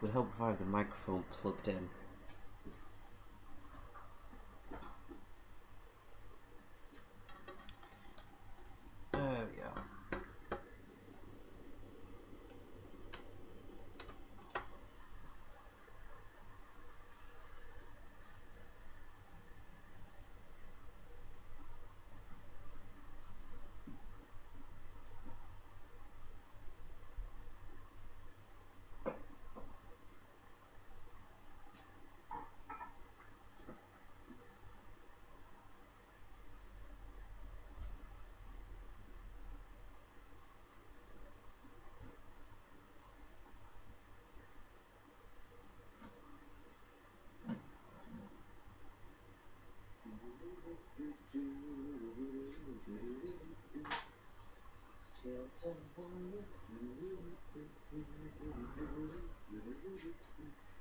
We hope if I have the microphone plugged in. There we go.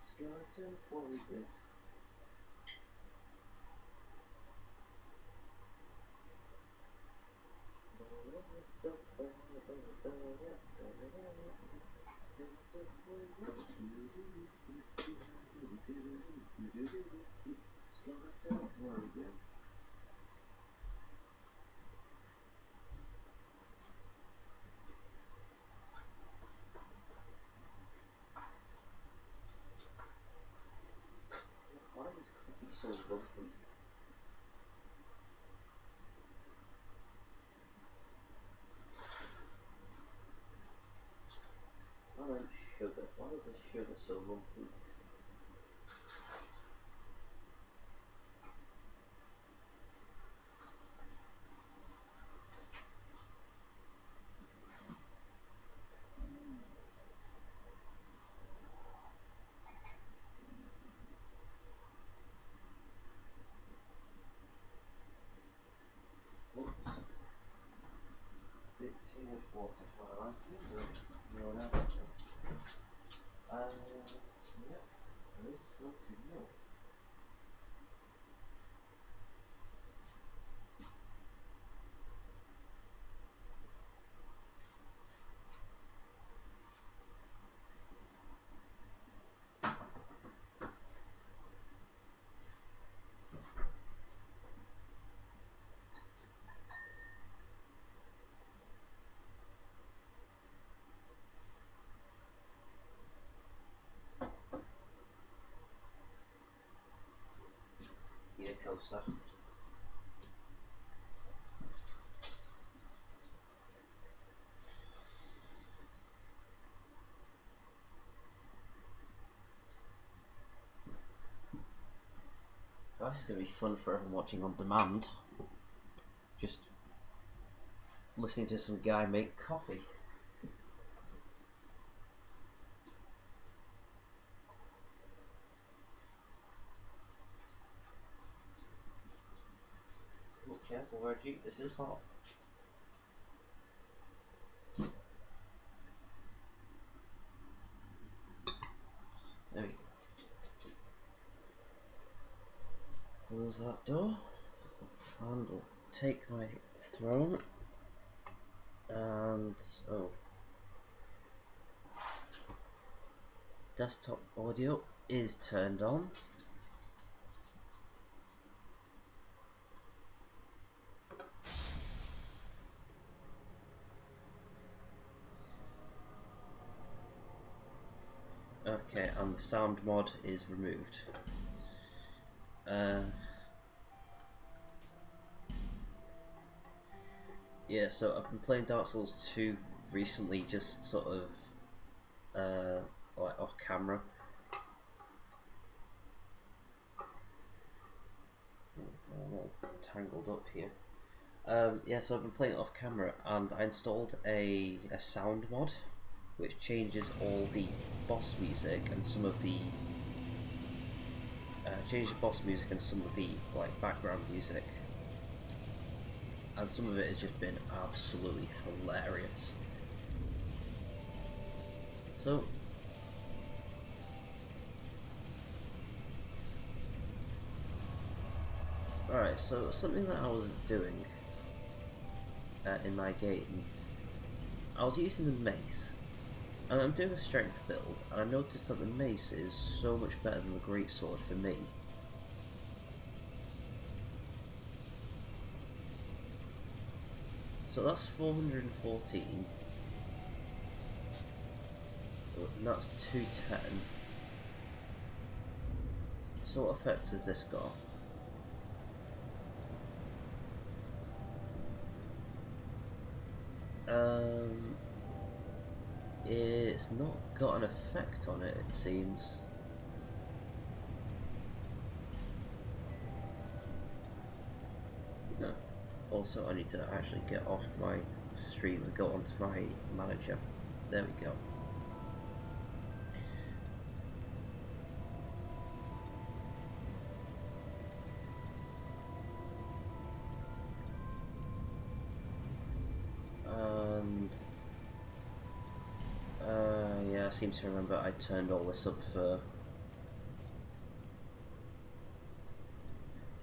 Skeleton warriors. Skeleton warriors. Why is this cookie so lovely? I like sugar. Why is the sugar so lovely? Bit too much water for my liking, but no, no. Yeah, there is still signal. Need a coaster. This is going to be fun for everyone watching on demand. Just listening to some guy make coffee. Oh, careful, Reggie, this is hot. There we go. Close that door. And we'll take my throne. And desktop audio is turned on. Okay, and the sound mod is removed. Yeah, so I've been playing Dark Souls 2 recently, just sort of like off camera. I'm all tangled up here. Yeah, so I've been playing it off camera, and I installed a sound mod which changes all the boss music and some of the like background music, and some of it has just been absolutely hilarious. So alright, so something that I was doing in my game, I was using the mace, And I'm doing a strength build, and I noticed that the mace is so much better than the greatsword for me. So that's 414. And that's 210. So what effect has this got? It's not got an effect on it, it seems. No. Also, I need to actually get off my stream and go onto my manager. There we go. And yeah, I seem to remember I turned all this up for.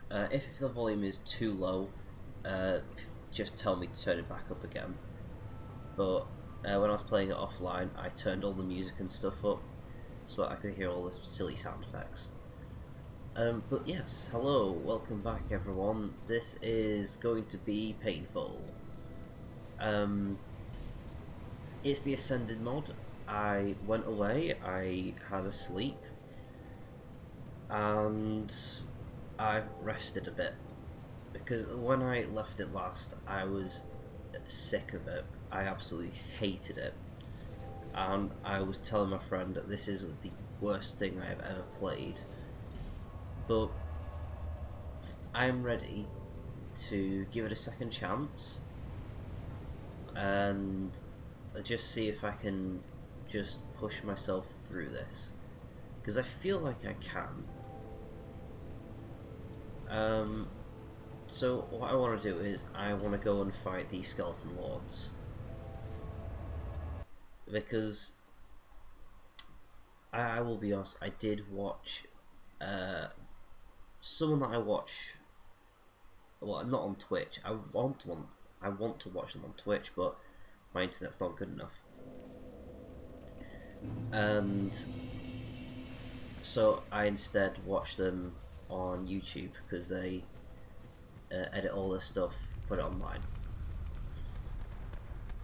If the volume is too low, just tell me to turn it back up again. But when I was playing it offline, I turned all the music and stuff up so that I could hear all the silly sound effects. But yes, hello, welcome back everyone. This is going to be painful. It's the Ascended mod. I went away, I had a sleep, and I've rested a bit. Because when I left it last, I was sick of it. I absolutely hated it. And I was telling my friend that this is the worst thing I have ever played. But I'm ready to give it a second chance and just see if I can just push myself through this. Because I feel like I can. So what I want to do is I want to go and fight these skeleton lords, because I will be honest, I did watch someone that I watch, well, not on Twitch. I want to watch them on Twitch, but my internet's not good enough, and so I instead watch them on YouTube because they edit all this stuff, put it online.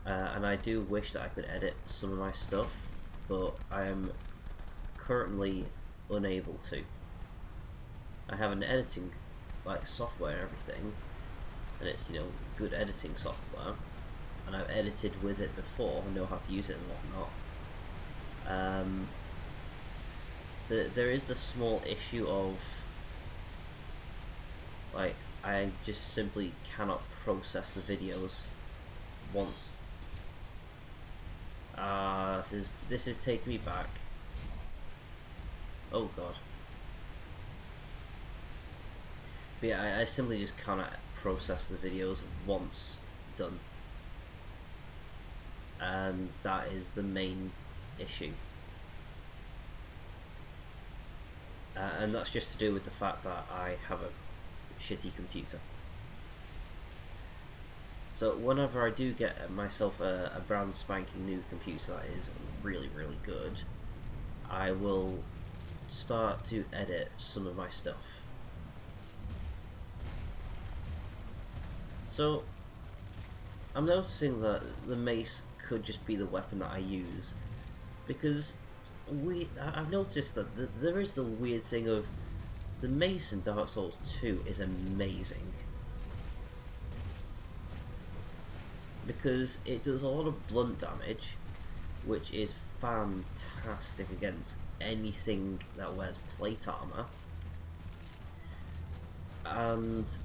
And I do wish that I could edit some of my stuff, but I am currently unable to. I have an editing software and everything, and it's, you know, good editing software, and I've edited with it before and know how to use it and whatnot. There is the small issue of I just simply cannot process the videos once. This is taking me back. Oh god. But yeah, I simply just cannot process the videos once done. And that is the main issue. And that's just to do with the fact that I have a shitty computer. So whenever I do get myself a brand spanking new computer that is really, really good, I will start to edit some of my stuff. So I'm noticing that the mace could just be the weapon that I use, because I've noticed that there is the weird thing of the mace in Dark Souls 2 is amazing, because it does a lot of blunt damage, which is fantastic against anything that wears plate armor, and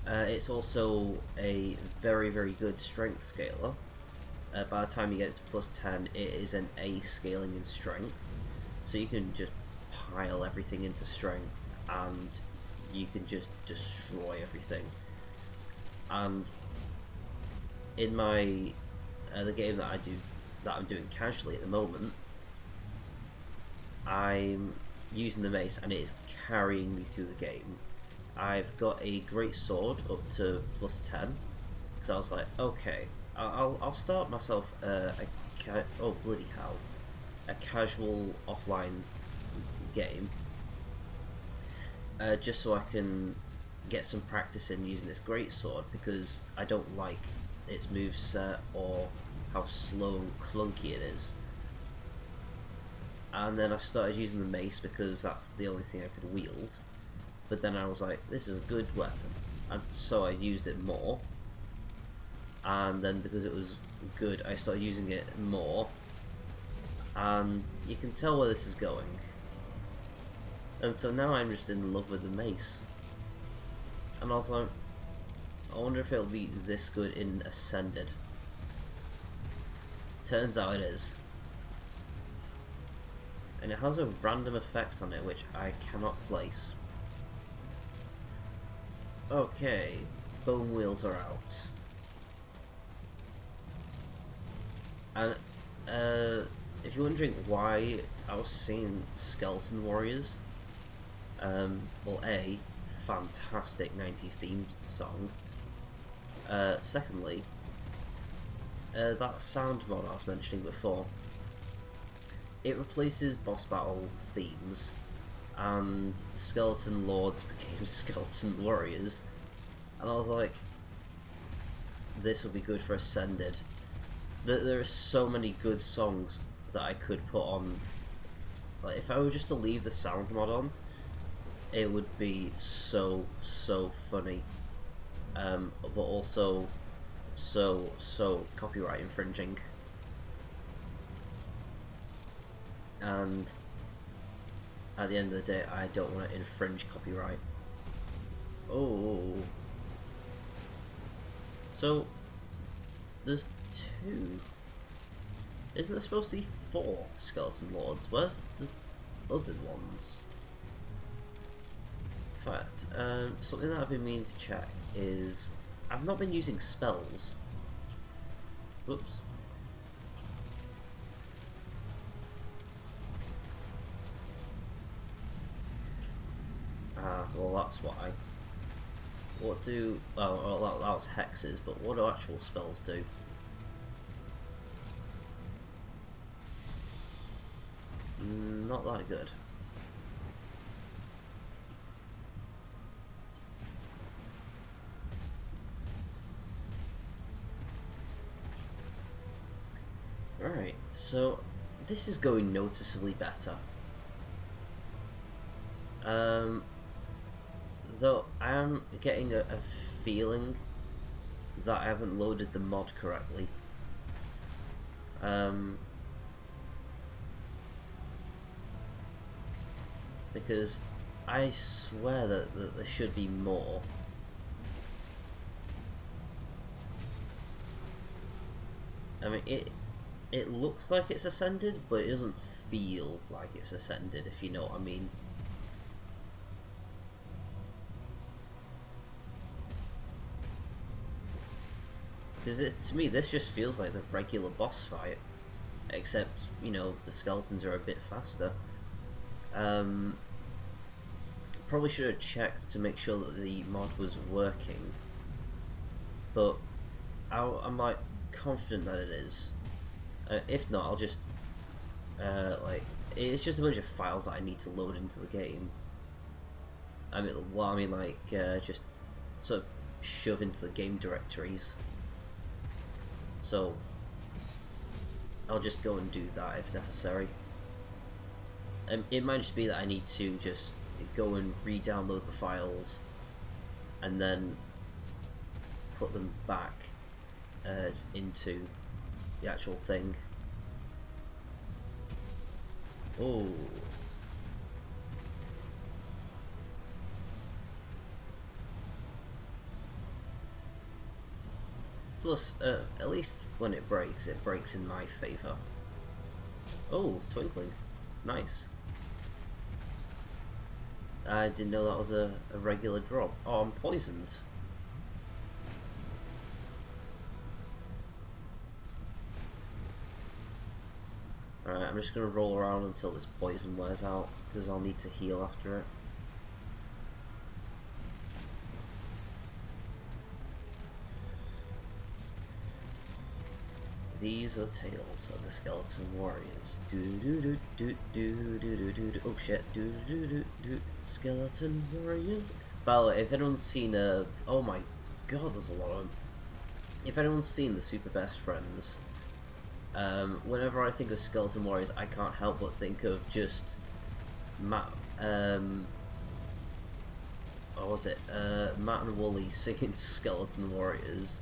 it's also a very, very good strength scaler. By the time you get it to plus 10, it is an A scaling in strength, so you can just pile everything into strength and you can just destroy everything. And in my the game that I'm doing casually at the moment, I'm using the mace and it is carrying me through the game. I've got a great sword up to plus 10, because I was like, okay, I'll start myself oh bloody hell, a casual offline game, just so I can get some practice in using this greatsword, because I don't like its moveset or how slow and clunky it is. And then I started using the mace because that's the only thing I could wield. But then I was like, this is a good weapon, and so I used it more. And then because it was good, I started using it more. And you can tell where this is going. And so now I'm just in love with the mace. And also, I wonder if it'll be this good in Ascended. Turns out it is. And it has a random effect on it which I cannot place. Okay, bone wheels are out. And if you're wondering why I was singing Skeleton Warriors, well, A, fantastic 90s theme song. Secondly, that sound mod I was mentioning before, it replaces boss battle themes, and Skeleton Lords became Skeleton Warriors, and I was like, this would be good for Ascended. There are so many good songs that I could put on. Like, if I were just to leave the sound mod on, it would be so funny, but also so copyright infringing. And at the end of the day, I don't want to infringe copyright. Oh, so there's 2. Isn't there supposed to be 4 Skeleton Lords? Where's the other ones? In fact, something that I've been meaning to check is I've not been using spells. Whoops. Ah, well, that's why. What do... oh, that was hexes, but what do actual spells do? Not that good. Right, so this is going noticeably better. Though I am getting a feeling that I haven't loaded the mod correctly. Because I swear that there should be more. I mean, it looks like it's Ascended, but it doesn't feel like it's Ascended, if you know what I mean. Because to me, this just feels like the regular boss fight, except, you know, the skeletons are a bit faster. Probably should have checked to make sure that the mod was working, but I'm like confident that it is. If not, I'll just like, it's just a bunch of files that I need to load into the game. I mean, well, I mean, like, just sort of shove into the game directories. So I'll just go and do that if necessary. It might just be that I need to just go and re-download the files and then put them back into the actual thing. Oh. Plus, at least when it breaks in my favour. Oh, twinkling. Nice. I didn't know that was a regular drop. Oh, I'm poisoned. Alright, I'm just going to roll around until this poison wears out, because I'll need to heal after it. These are the tales of the Skeleton Warriors. Do do do do do do do do. Oh shit! Do do do do. Skeleton Warriors. By the way, if anyone's seen oh my god, there's a lot of them. If anyone's seen the Super Best Friends, whenever I think of Skeleton Warriors, I can't help but think of just Matt. What was it? Matt and Wooly singing Skeleton Warriors.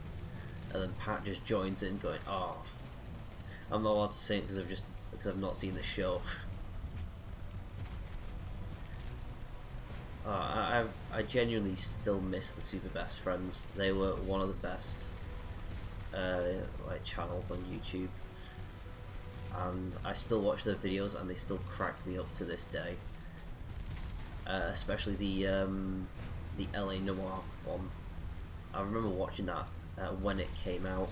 And then Pat just joins in, going, "Oh, I'm not allowed to sing because I've not seen the show." I genuinely still miss the Super Best Friends. They were one of the best like channels on YouTube, and I still watch their videos, and they still crack me up to this day. Especially the LA Noire one. I remember watching that. When it came out,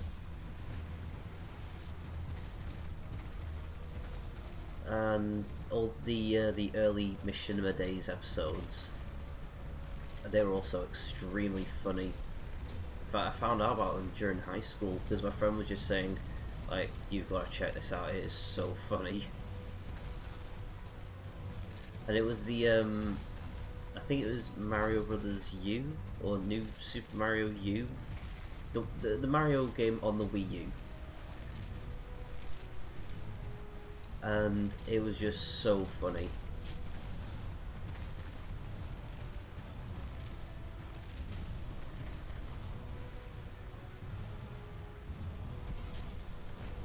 and all the early Machinima Days episodes, they were also extremely funny. In fact, I found out about them during high school because my friend was just saying, like, "You've got to check this out. It is so funny." And it was the I think it was Mario Brothers U, or New Super Mario U. The Mario game on the Wii U, and it was just so funny.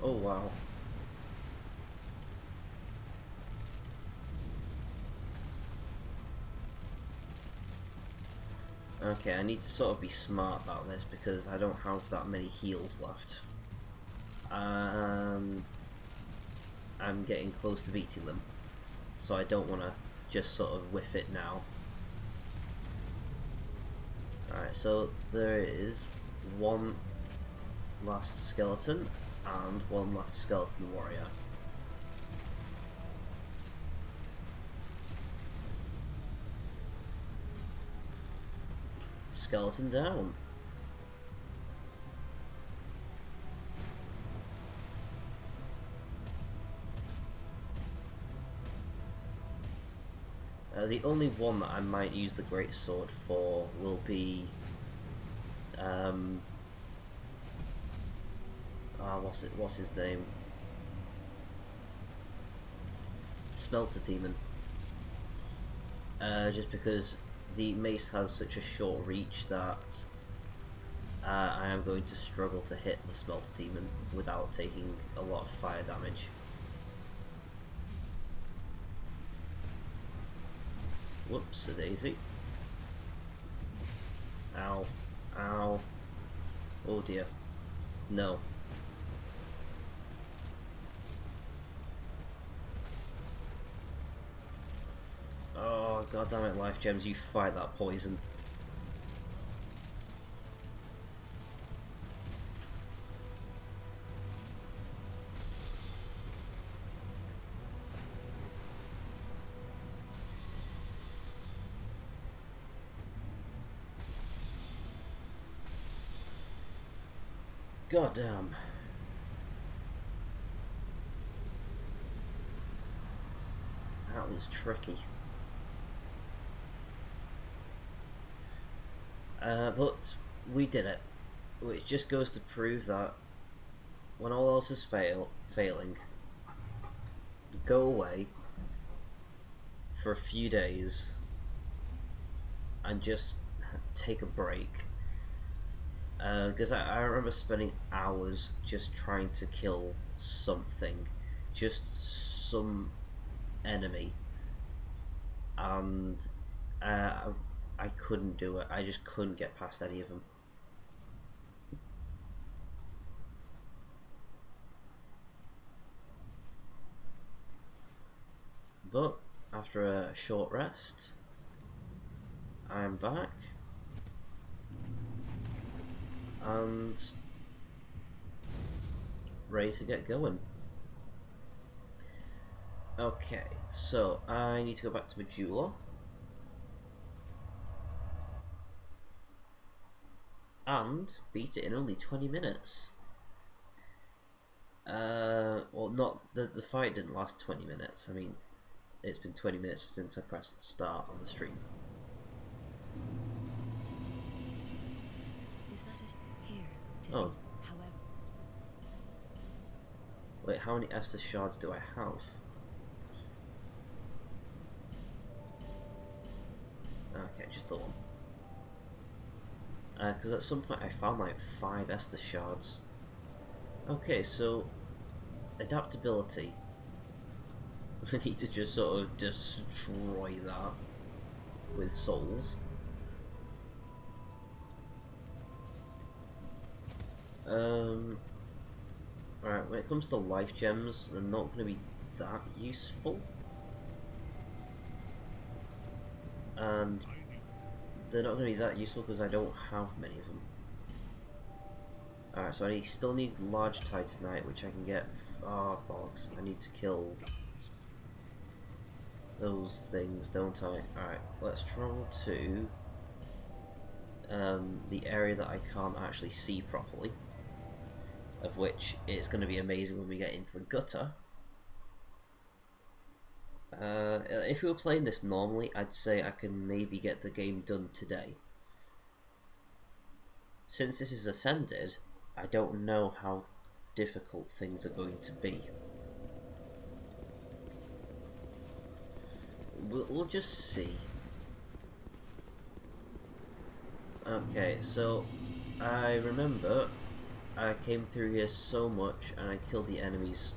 Oh wow. Okay, I need to sort of be smart about this because I don't have that many heals left. And I'm getting close to beating them. So I don't want to just sort of whiff it now. Alright, so there is one last skeleton and one last skeleton warrior. Skeleton down. The only one that I might use the great sword for will be what's his name? Smelter Demon. Just because the mace has such a short reach that I am going to struggle to hit the Smelter Demon without taking a lot of fire damage. Whoops, a daisy. Ow. Ow. Oh dear. No. Oh, goddammit, Life Gems, you fight that poison. Goddamn. That was tricky. But we did it, which just goes to prove that when all else is failing, go away for a few days and just take a break. Because I remember spending hours just trying to kill something, just some enemy, and I couldn't do it. I just couldn't get past any of them. But after a short rest, I'm back and ready to get going. Okay, so I need to go back to Majula and beat it in only 20 minutes. Well, not the fight didn't last 20 minutes. I mean, it's been 20 minutes since I pressed start on the stream. Is that it? Here. Oh. However. Wait, how many Estus shards do I have? Okay, just the one. Because at some point I found like 5 Estus shards. Okay, so adaptability. We need to just sort of destroy that with souls. Alright, when it comes to life gems, they're not going to be that useful. And they're not going to be that useful because I don't have many of them. Alright, so I still need large titanite, which I can get. Ah, bollocks. I need to kill those things, don't I? Alright, let's travel to the area that I can't actually see properly. Of which it's going to be amazing when we get into the gutter. If we were playing this normally, I'd say I can maybe get the game done today. Since this is Ascended, I don't know how difficult things are going to be. We'll just see. Okay, so I remember I came through here so much and I killed the enemies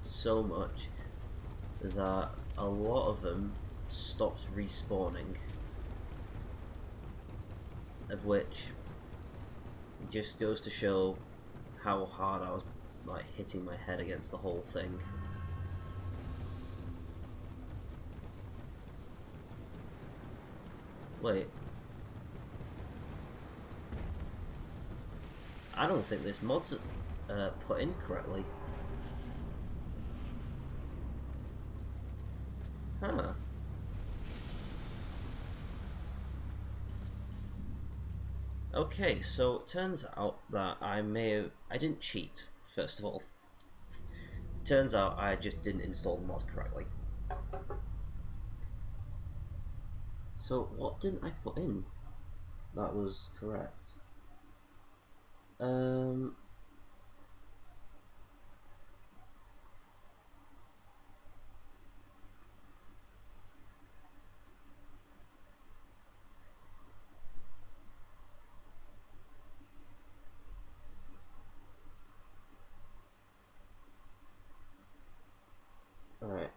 so much that a lot of them stopped respawning, of which just goes to show how hard I was like hitting my head against the whole thing. Wait, I don't think this mod's put in correctly. Huh. Okay, so it turns out that I didn't cheat, first of all. Turns out I just didn't install the mod correctly. So what didn't I put in that was correct? Alright.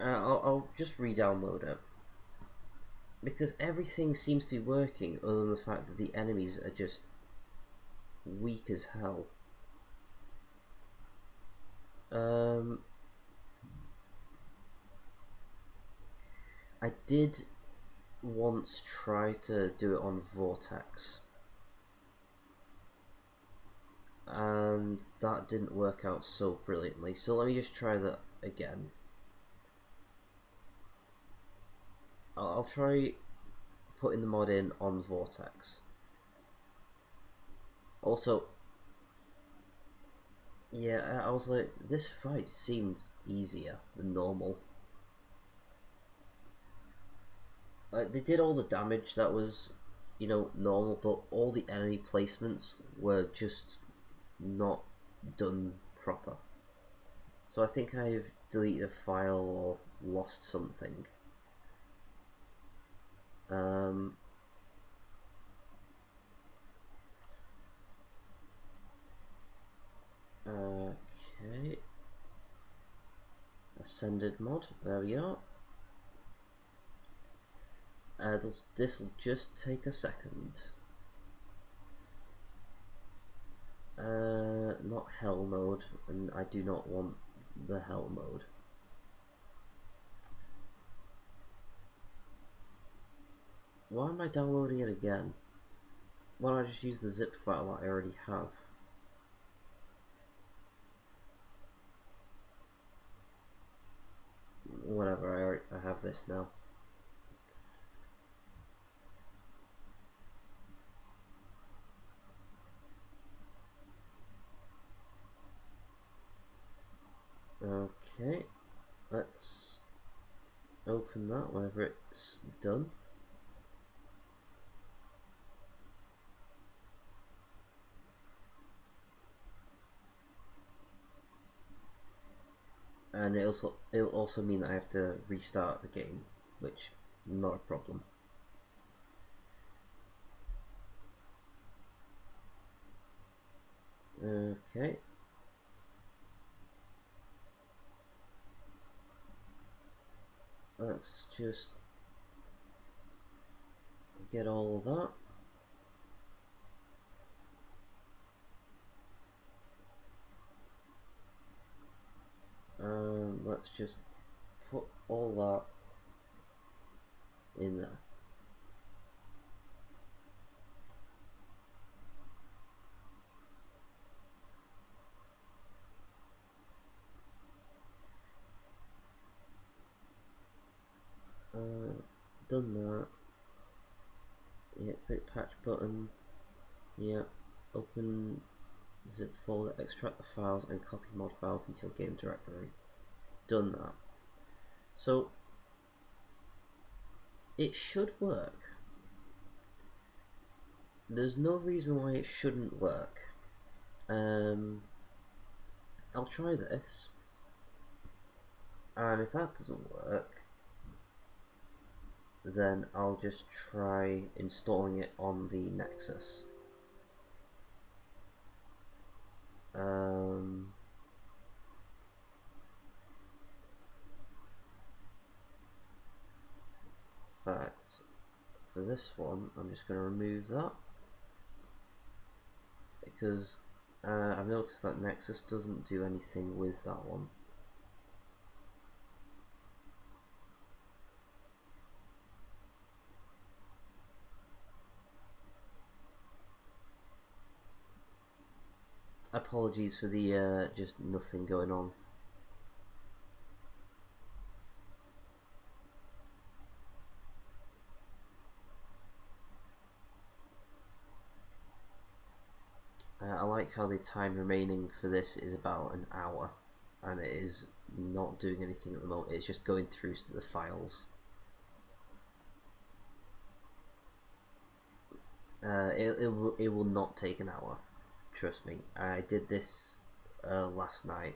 I'll just re-download it. Because everything seems to be working other than the fact that the enemies are just weak as hell. I did once try to do it on Vortex. And that didn't work out so brilliantly, so let me just try that again. I'll try putting the mod in on Vortex. Also, yeah, I was like, this fight seemed easier than normal. Like, they did all the damage that was, you know, normal, but all the enemy placements were just not done proper. So I think I've deleted a file or lost something. Okay. Ascended mod, there we are. This'll just take a second. Not hell mode, and I do not want the hell mode. Why am I downloading it again? Why don't I just use the zip file that I already have? Whatever, I have this now. Okay, let's open that whenever it's done. And it'll also mean that I have to restart the game, which not a problem. Okay. Let's just get all of that. And let's just put all that in there. Done that. Yeah, click patch button. Yeah, open zip folder, extract the files and copy mod files into your game directory. Done that. So it should work. There's no reason why it shouldn't work. I'll try this, and if that doesn't work, then I'll just try installing it on the Nexus. In fact, for this one, I'm just going to remove that, because I've noticed that Nexus doesn't do anything with that one. Apologies for the just nothing going on. I like how the time remaining for this is about an hour, and it is not doing anything at the moment. It's just going through the files. It will not take an hour. Trust me. I did this last night.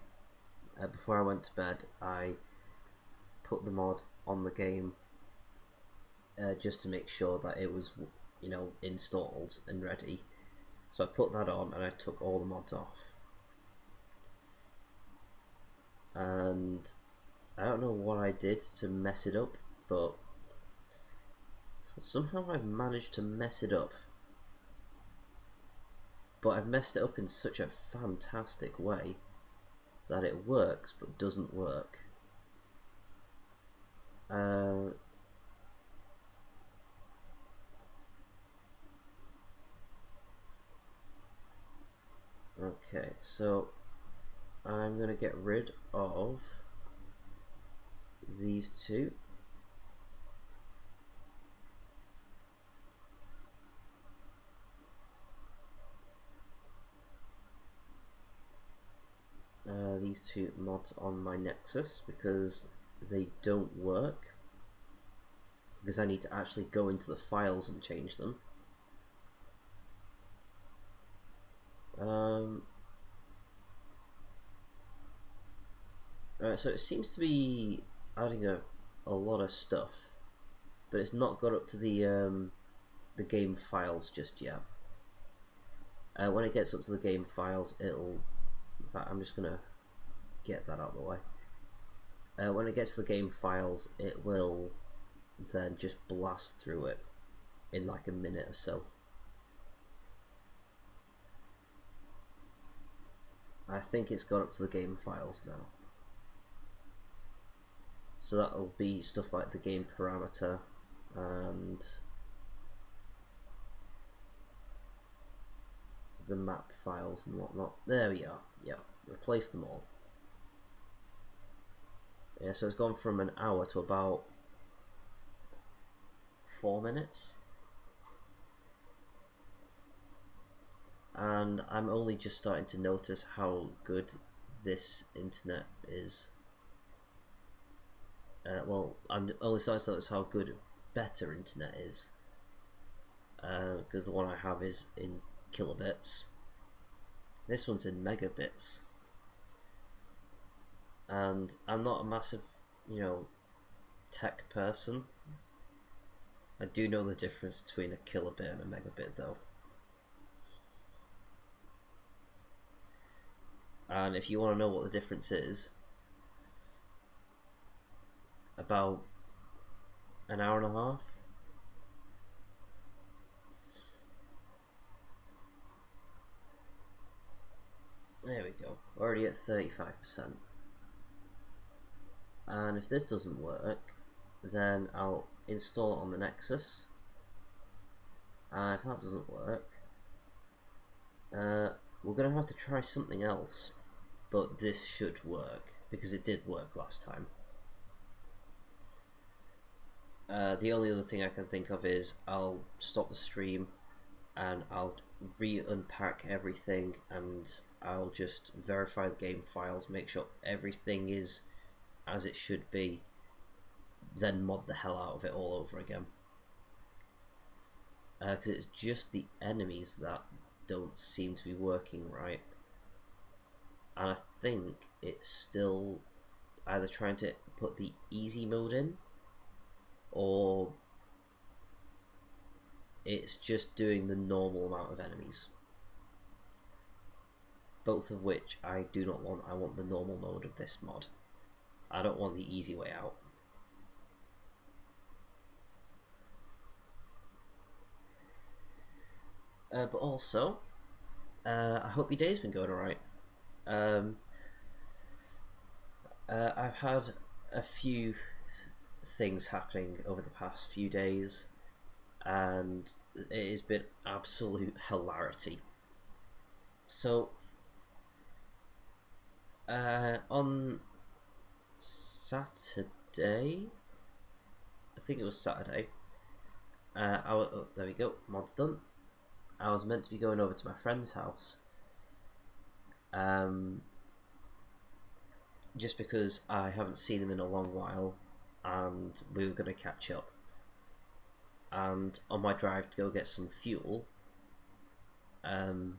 Before I went to bed, I put the mod on the game just to make sure that it was, installed and ready. So I put that on and I took all the mods off. And I don't know what I did to mess it up, but somehow I've managed to mess it up. But I've messed it up in such a fantastic way that it works but doesn't work. Okay, so I'm going to get rid of these two. These two mods on my Nexus because they don't work, because I need to actually go into the files and change them. So it seems to be adding a lot of stuff, but it's not got up to the game files just yet. When it gets up to the game files, it'll. In fact, I'm just gonna get that out of the way. When it gets to the game files, it will then just blast through it in like a minute or so. I think it's got up to the game files now. So that'll be stuff like the game parameter and the map files and whatnot. There we are. Yeah, replace them all. Yeah, so it's gone from an hour to about 4 minutes. And I'm only just starting to notice how good this internet is. well, I'm only starting to notice how good better internet is, because the one I have is in kilobits. This one's in megabits, and I'm not a massive, tech person. I do know the difference between a kilobit and a megabit, though. And if you want to know what the difference is, about an hour and a half. There we go. Already at 35%. And if this doesn't work, then I'll install it on the Nexus. And if that doesn't work, we're going to have to try something else. But this should work, because it did work last time. The only other thing I can think of is I'll stop the stream and I'll re-unpack everything, and I'll just verify the game files, make sure everything is as it should be, then mod the hell out of it all over again. Because it's just the enemies that don't seem to be working right. And I think it's still either trying to put the easy mode in, or it's just doing the normal amount of enemies. Both of which I do not want. I want the normal mode of this mod. I don't want the easy way out. But also, I hope your day's been going alright. I've had a few things happening over the past few days, and it has been absolute hilarity. So, on Saturday, I think it was Saturday, oh, there we go, mod's done. I was meant to be going over to my friend's house, just because I haven't seen him in a long while, and we were going to catch up. And on my drive to go get some fuel, I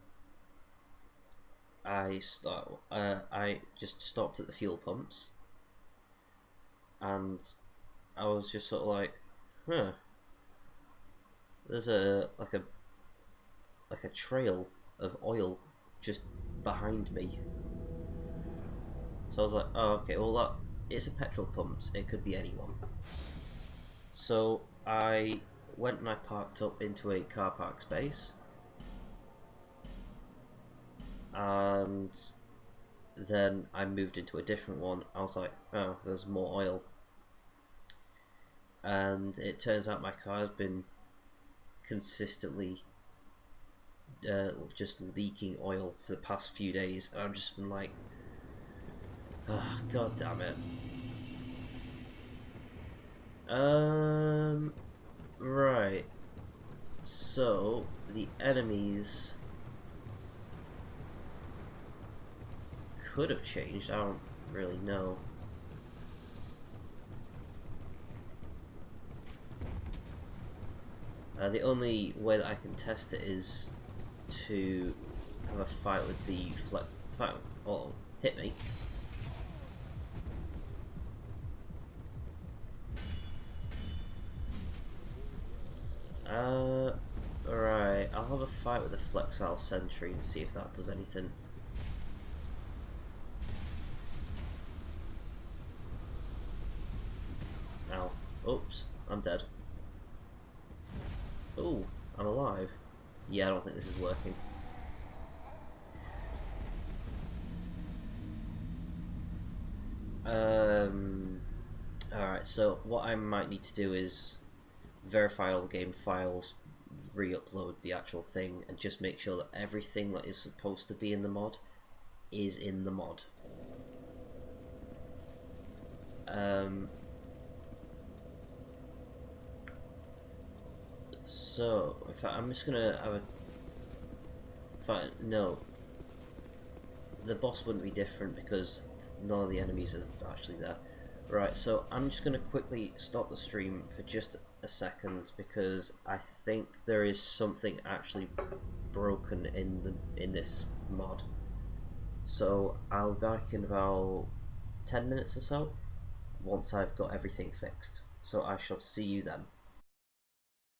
just stopped at the fuel pumps, and I was just sort of like, there's a trail of oil just behind me. So I was like, oh, okay, well, it's a petrol pumps, it could be anyone. So I went and I parked up into a car park space, and then I moved into a different one. I was like, oh, there's more oil. And it turns out my car has been consistently just leaking oil for the past few days, and I've just been like, oh, god damn it. Right. So the enemies could have changed. I don't really know. The only way that I can test it is to have a fight with the oh, hit me. Alright, I'll have a fight with the Flexile Sentry and see if that does anything. Ow. Oops, I'm dead. Ooh, I'm alive. Yeah, I don't think this is working. Alright, so what I might need to do is verify all the game files, re-upload the actual thing, and just make sure that everything that is supposed to be in the mod is in the mod. So, in fact, I'm just gonna have a... In fact, no. The boss wouldn't be different because none of the enemies are actually there. Right, so I'm just going to quickly stop the stream for just a second because I think there is something actually broken in this mod. So I'll be back in about 10 minutes or so once I've got everything fixed. So I shall see you then.